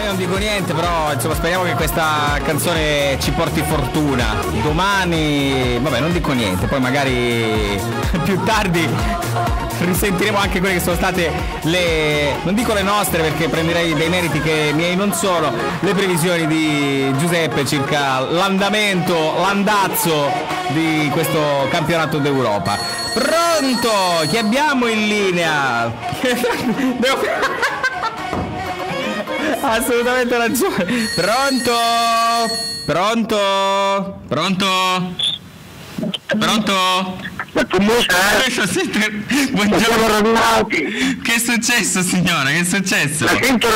non dico niente, però insomma speriamo che questa canzone ci porti fortuna. Domani, vabbè, non dico niente, poi magari più tardi risentiremo anche quelle che sono state non dico le nostre perché prenderei dei meriti che miei non sono, le previsioni di Giuseppe circa l'andazzo di questo campionato d'Europa. Pronto? Chi abbiamo in linea? Assolutamente ragione. Pronto? Pronto? Pronto? Pronto? Buongiorno. Che è successo, signora? Che è successo? La sento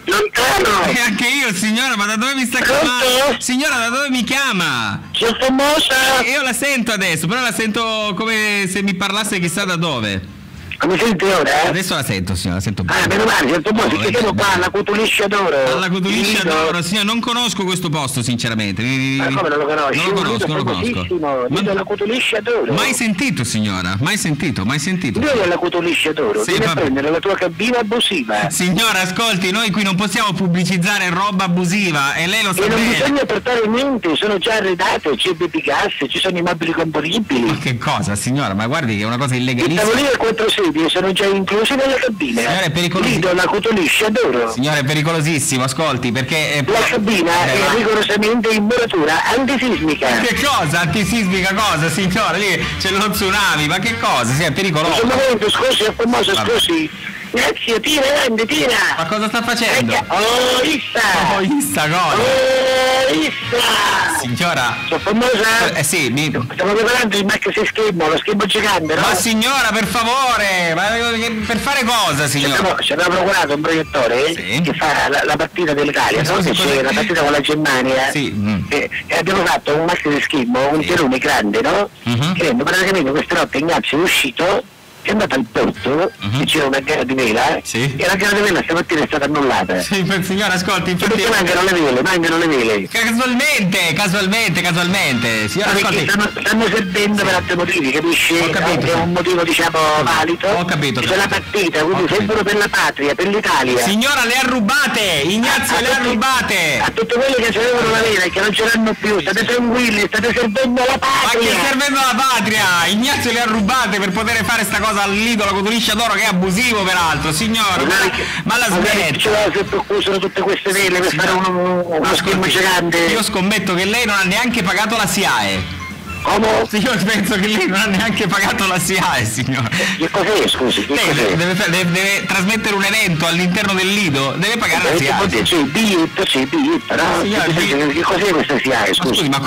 lontano. E anche io, signora, ma da dove mi sta chiamando? Signora, da dove mi chiama? Sono famosa. Io la sento adesso, però la sento come se mi parlasse chissà da dove. Mi senti ora? Adesso la sento, signora, la sento bene. Meno male, sento un po', si chiama qua alla Cutuliscia d'Oro. Alla Cutuliscia d'Oro, signora, non conosco questo posto, sinceramente. Ma come non lo conosci? Non lo conosco. Io alla Cutuliscia d'Oro. Mai sentito, signora, mai sentito. Io alla Cutuliscia d'Oro, devi prendere la tua cabina abusiva. Signora, ascolti, noi qui non possiamo pubblicizzare roba abusiva e lei lo sa bene. E non bene. bisogna portare niente, sono già arredate, c'è baby gas, ci sono i mobili componibili. Ma che cosa, signora? Ma guardi che è una cosa illegalissima. I tavolini a 4 sedie sono già inclusi nella cabina. Signora, è pericolosissimo. Lido la Cutuliscia d'Oro. Signora, è pericolosissimo, ascolti, perché la cabina è rigorosamente in muratura antisismica. Che cosa? Antisismica cosa, signora? Lì c'è lo tsunami, ma che cosa? Sì, è pericoloso. Un momento, scusi, è famoso, scusi. Grazie, tira, grande, tira. Ma cosa sta facendo? Issa. Issa cosa? Issa. Signora. Sono famosa? Sì. Stiamo preparando il maxi schermo, lo schermo gigante, no? Ma signora, per favore, ma per fare cosa, signora? Ci abbiamo procurato un proiettore che fa la partita dell'Italia, no? Che c'è la partita con la Germania. Sì. E abbiamo fatto un maxi schermo, un telone grande, no? Che praticamente questa notte Ignazio è uscito, è andato al porto, e c'era una gara di vela, e la gara di vela stamattina è stata annullata. Sì, signora, ascolti, infatti. Mancano le vele. Casualmente. Signora, ascolti. Stanno servendo per altri motivi, capisci? Ho capito. È un motivo, diciamo, valido. Ho capito. C'è la partita, quindi servono per la patria, per l'Italia. Signora, le ha rubate! Ignazio, le ha rubate! A tutti quelli che avevano la vela e che non ce l'hanno più, state tranquilli, state servendo la patria! Ma che servendo la patria? Ignazio le ha rubate per poter fare sta cosa al Lido, la Cutuliscia d'Oro, che è abusivo peraltro, signora! Ma la smetta! Se usano tutte queste vele per fare uno schermo gigante! Io scommetto che lei non ha neanche pagato la SIAE! Come? Io penso che lei non ha neanche pagato la SIAE, signora. Che cos'è, scusi? Lei deve trasmettere un evento all'interno del Lido, deve pagare la SIAE. C'è il biglietto, no? Che cos'è questa SIAE, scusi? Ma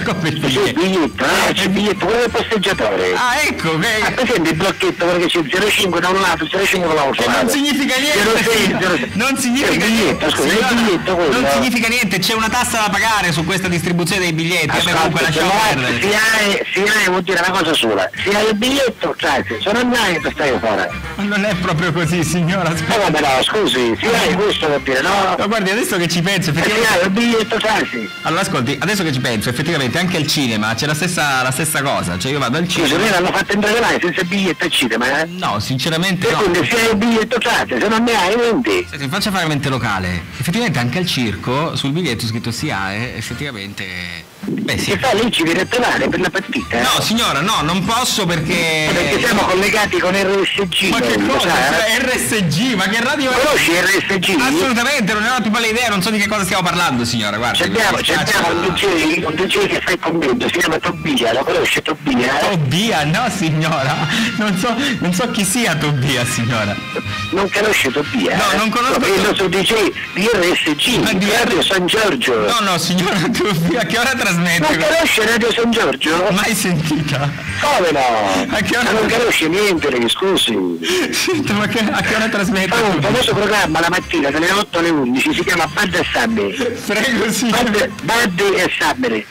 come il biglietto? C'è il biglietto, quello del posteggiatore. Ah, ecco, che... presente il blocchetto perché c'è il 05 da un lato, il 05 dall'altro lato. Non significa niente. Non significa niente. Non significa niente, c'è una tassa da pagare su questa distribuzione dei biglietti. Comunque lasciamo perdere. SIAE vuol dire una cosa sola. Se hai il biglietto, grazie, sono andato per stare fuori. Ma non è proprio così, signora. Come no, scusi, SIAE questo vuol dire, no? Ma guardi, adesso che ci penso, effettivamente. SIAE il biglietto, grazie. Allora ascolti, adesso che ci penso, effettivamente anche al cinema c'è la stessa cosa, cioè io vado al cinema. Scusa, me l'hanno fatto entrare là senza biglietto al cinema, eh? No, sinceramente no. Quindi se hai il biglietto grazie, se non ne hai niente. Senti, faccia fare mente locale. Effettivamente anche al circo sul biglietto scritto SIAE, effettivamente. Beh sì. Che fa lì ci viene trovare per la partita? No signora, no, non posso perché siamo collegati con RSG. Ma che cosa? RSG? Ma che radio è? Conosci RSG? Assolutamente, non ne ho la più palla idea, non so di che cosa stiamo parlando, signora, guarda. Abbiamo un DJ che fa il commento, si chiama Tobia, lo conosce Tobia? Tobia? No signora, non so chi sia Tobia, signora. Non conosce Tobia? No, non conosco. No, il nostro DJ di RSG, di Radio San Giorgio. No signora Tobia, a che ora trasmette? Non conosce Radio San Giorgio? Mai sentita. Come no? A che ora... Ma non conosce niente, scusi. Senta, ma a che ora trasmette? Fa un famoso programma la mattina dalle 8 alle 11, si chiama Bad e Sabri. Prego, sì. Bad e Sabri.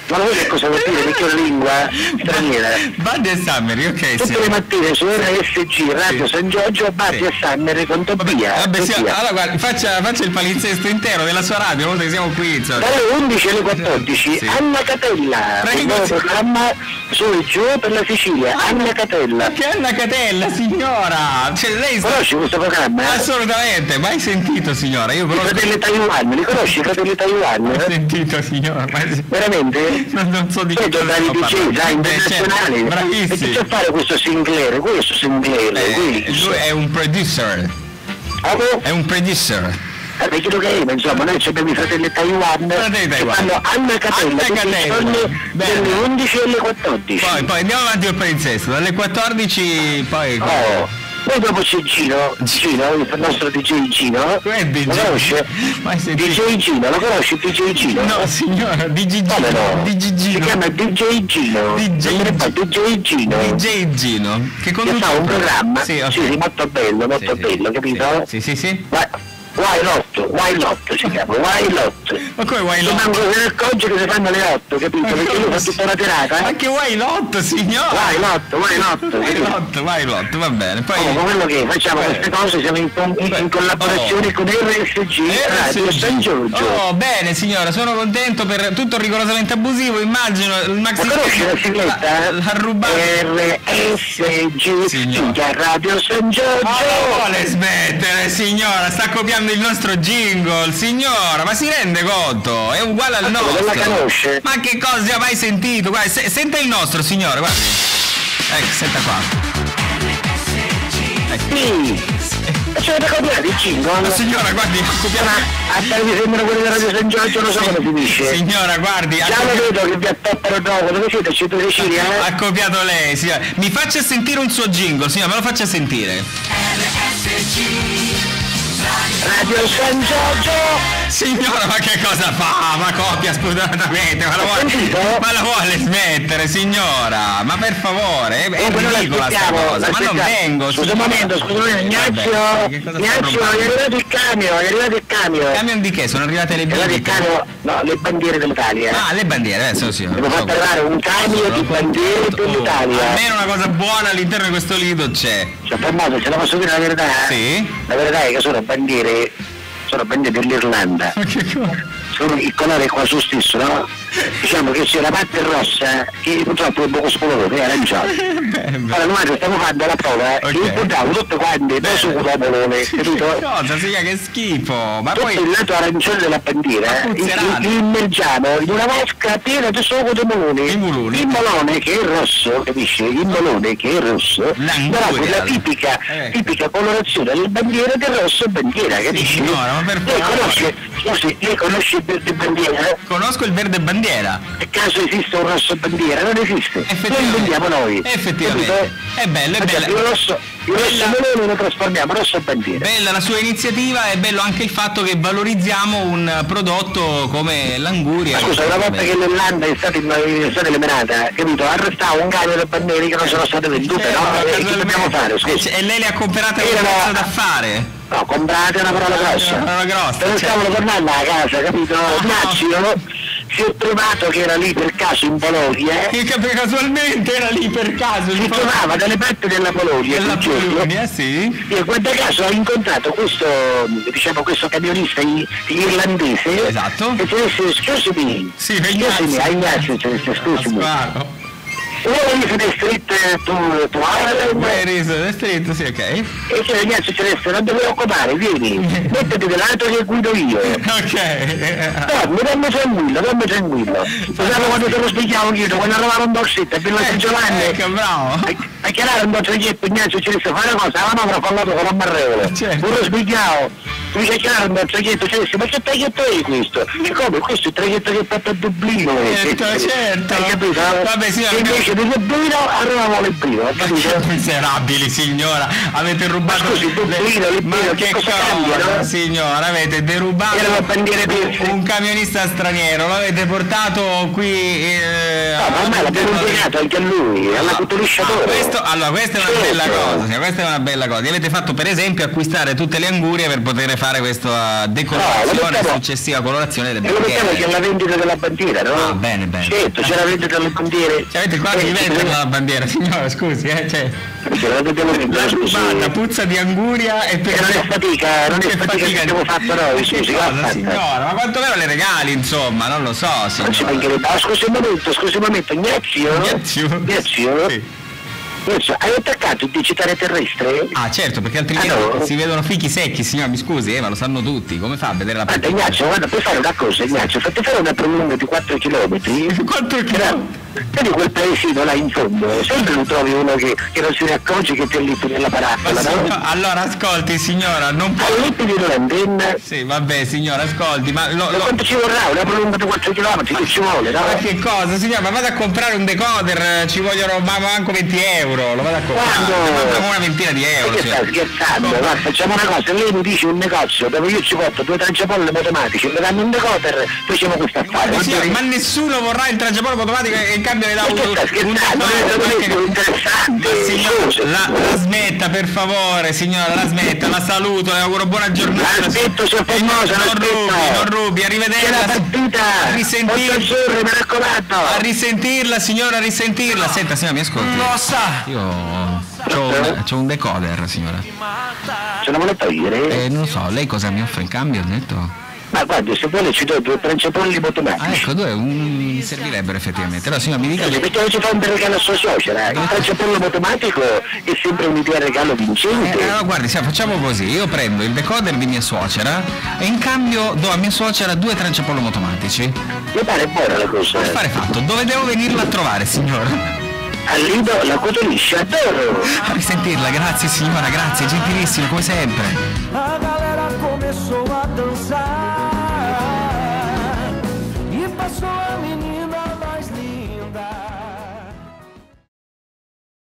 Ma lo vedi cosa vuol dire vecchia lingua straniera? Buddy e Summary, ok. Tutte le mattine su RSG, Radio San Giorgio, Buddy e Summary con Tobia. Vabbè, allora guarda, faccia il palinsesto intero della sua radio, ora che siamo qui. Dalle 11 alle 14, Anna Catella, il nuovo programma su e giù per la Sicilia, Anna Catella. Che Anna Catella, signora? Cioè, lei conosci questo programma? Assolutamente, mai sentito, signora? Io conosco... I fratelli Taiwan, li conosci i fratelli Taiwan? Ho sentito, signora. Veramente? Non so di che cosa dai DJ, dai, internazionali. Bravissimo. E che c'è a fare questo Sinclair? Lui è un producer. È un producer. Quello che è, insomma, noi abbiamo i fratelli Taiwan che fanno Anna Catella dalle 11 alle 14. Poi andiamo avanti al palinsesto, dalle 14 poi... Poi dopo c'è Gino, il nostro DJ Gino. Lo conosce? DJ Gino, lo conosci DJ Gino? No signora, DJ Gino. No. DJ Gino. Si chiama DJ Gino. DJ Gino. DJ Gino. Che fa un programma, sì, molto bello, capito? Sì. Why Lot si chiama, Why Lot. Ma come Why Lot? Manco se ne accorge che si fanno le 8, capito? Perché io faccio tutta la tirata. Ma che Why Lot, signora? Why Lot, va bene. Poi quello che facciamo queste cose, siamo in collaborazione con RSG Radio San Giorgio. Oh, bene signora, sono contento per tutto rigorosamente abusivo, immagino il maxi. Ma conosci la sigletta? L'ha rubato. RSG Radio San Giorgio. Ma non vuole smettere, signora, sta copiando il nostro jingle, signora, ma si rende conto? È uguale al nostro. Non la conosce? Ma che cosa ha mai sentito? Guarda, senta il nostro, signora, guardi. Senta qua. Sì. C'è da copiare il jingle? No, signora, guardi, copiamo. Mi sembrano quelli della Radio San Giorgio, non so come finisce. Signora, guardi. Già lo vedo che vi attoppano dopo, dove siete? Centro di Ciria? Ha copiato lei, signora. Mi faccia sentire un suo jingle, signora, me lo faccia sentire. Radio San Giorgio. Signora, ma che cosa fa? Ma copia spudoratamente, ma la vuole smettere, signora? Ma per favore, è ridicola sta cosa, ma non vengo. Scusa un momento, Ignazio, è arrivato il camion. Camion di che? Sono arrivate le bandiere? No, le bandiere dell'Italia. Ah, le bandiere, adesso sì. Devo far arrivare un camion di bandiere dell'Italia. Almeno una cosa buona all'interno di questo lido c'è. Cioè, per modo, ce la posso dire la verità? Sì. La verità è che sono bandiere dell'Irlanda. Sono il colore qua su stesso, no? Diciamo che c'è la parte rossa che purtroppo è un po' scolore, è aranciale. Allora noi stiamo facendo la prova e importiamo tutte quante da sugo da bolone, capito? Cosa sia che schifo, ma tutto poi il lato arancione della bandiera immergiamo in una vasca piena di sugo di molone. Il molone che è rosso, capisci? Il molone che è rosso, però con la tipica colorazione delle bandiere del rosso bandiera, capisci? Ma per Lei conosce il verde bandiera? Conosco il verde bandiera. Per caso esiste un rosso bandiera? Non esiste. Lo inventiamo noi. Effettivamente. È bello, è bello. Il rosso melone lo trasformiamo rosso bandiera. Bella la sua iniziativa, è bello anche il fatto che valorizziamo un prodotto come l'anguria. Ma scusa, una volta che l'Irlanda è stata eliminata, capito? Arrestavo un camion di bandiere che non sono state vendute, no? E che dobbiamo fare? Scusa. E lei le ha comprate un pezzo da fare? No, comprate una parola grossa. Non stavano tornando a casa, capito? Ignazio si è trovato che era lì per caso in Bologna. Che casualmente era lì per caso. Si trovava dalle parti della Bologna. Sì. E guarda caso ha incontrato questo camionista irlandese. Esatto. E ci disse scusami. Sì, Ignazio ci disse scusami. Where is the street to Ireland? Where is the street, sì, ok. E c'è Ignazio Celeste, non ti preoccupare, vieni, mettiti del lato che guido io. Ok. Dammi tranquillo. Pensavo quando te lo spiegavo io, quando eravamo un boxetto, per la Giovanni. Ecco, bravo. A chiarare un po' traghetto, Ignazio Celeste, fare una cosa, la manovra fallato con un barrevole. Certo. Non lo spiegavo. Mi dice chiaro un traghetto, Celeste, ma che traghetto è questo? E come? Questo è il traghetto che è fatto a Dublino. Certo. Hai capito? Vabbè, sì, invece di Dublino arrivavamo a Librino, capito? Miserabili, signora, avete rubato. Ma scusi, Librino, che cosa cambia, no? Signora, avete derubato un camionista straniero, l'avete portato qui. No, ormai l'abbiamo impiegato anche a lui, all'acculturisciatore. Questa è una bella cosa, questa è una bella cosa. Gli avete fatto per esempio acquistare tutte le angurie per poter fare fare questa decolorazione e successiva colorazione delle bandiere. E lo mettiamo che è la vendita della bandiera, no? Ah, bene. Certo, c'è la vendita delle bandiere. Cioè, avete quasi vendono la bandiera, signora, scusi, cioè. La rubata, puzza di anguria e per... non è fatica che abbiamo fatto noi, scusi, signora, ma quanto vero le regali, insomma, non lo so, signora. Non ci mancherebbe. Scusi un momento, Ignazio? Sì. Hai attaccato il digitale terrestre? Ah certo, perché altrimenti si vedono fichi secchi, signor, mi scusi, ma lo sanno tutti, come fa a vedere la partita? Ignazio, guarda, puoi fare una cosa, Ignazio, fatti fare una prolunga di 4 km. 4 km? Vedi quel paesino là in fondo, sempre lo trovi uno che non si ne accorge che ti è lì nella paraccola, no? Allora ascolti signora, non può... All'ippi di un'antenna? Sì, vabbè signora, ascolti, ma... quanto ci vorrà? Una prolunga di 4 km, che ci vuole, no? Ma che cosa, signora? Ma vado a comprare un decoder, ci vogliono manco 20 euro, lo vado a comprare, una ventina di euro. Che stai scherzando? Guarda, facciamo una cosa, lei mi dice un negozio dove io ci porto 2 tranciapolle matematici, mi danno un decoder, facciamo questo affare. Ma nessuno vorrà il tranciapollo automatico e in cambio le dà un interessante. La smetta per favore, signora, la smetta, la saluto, le auguro buona giornata. L'aspetto, sono famosa, non rubi, arrivederla. A risentirla, signora, a risentirla. Senta, signora, mi ascolti. Lo sa. Io c'ho un decoder, signora. Ce la vuole togliere? Non so, lei cosa mi offre in cambio, ha detto? Ma guardi, se vuole ci do 2 tranciapolli matematici. Ah ecco, 2 mi servirebbero effettivamente. Allora signora mi dica... Perché non ci fa un bel regalo a sua suocera? Il tranciapollo matematico è sempre un'idea regalo vincente. Allora guardi, facciamo così, io prendo il decoder di mia suocera e in cambio do a mia suocera 2 tranciapollo automatici. Mi pare buona la cosa. Affare fatto, dove devo venirla a trovare, signora? Al Lido la Cotoliscia, adoro! A risentirla, grazie signora, grazie, gentilissimo, come sempre. A galera começou a dançar e passou a menina.